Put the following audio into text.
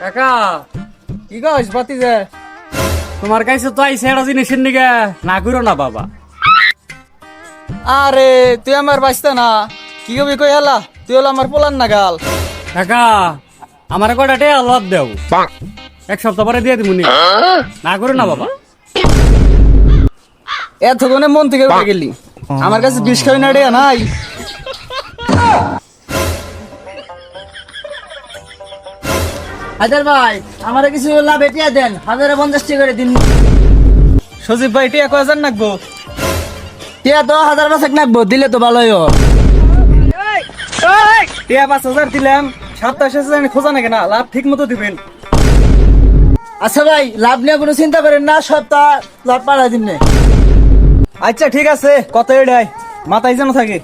কাকা কি কইস বাতি যে তোমার কাছে তো আইসে একটা জিনিসের নিকে না করো না বাবা। আরে তুই আমার বাঁচতে না কি কবি কই হেলা তুই হলো আমার পোলান না গাল। কাকা আমার কটা টে লাভ দেও, এক সপ্তাহ পরে দিয়ে দিবনি, না করো না বাবা। এতক্ষণে মন থেকে উঠে গেলি, আমার কাছে বিষ খাবি না রে নাই। হাজার ভাই আমার কিছু লাভ এটিয়া দেন, 1050 টাকা করে দিন। সজীব ভাই টিয়া কয় হাজার নাকবো? টিয়া তো 1000 নাকবো, দিলে তো ভালোই হয়। টিয়া 5,000 দিলাম, সপ্তাহ শেষে আমি খোঁজা নাকি না, লাভ ঠিক মতো দিবেন। আচ্ছা ভাই লাভ নিয়ে কোনো চিন্তা করেন না, সপ্তাহ লাভ পাড়া দিন। আচ্ছা ঠিক আছে, কত এটাই মাথায় যেন থাকে।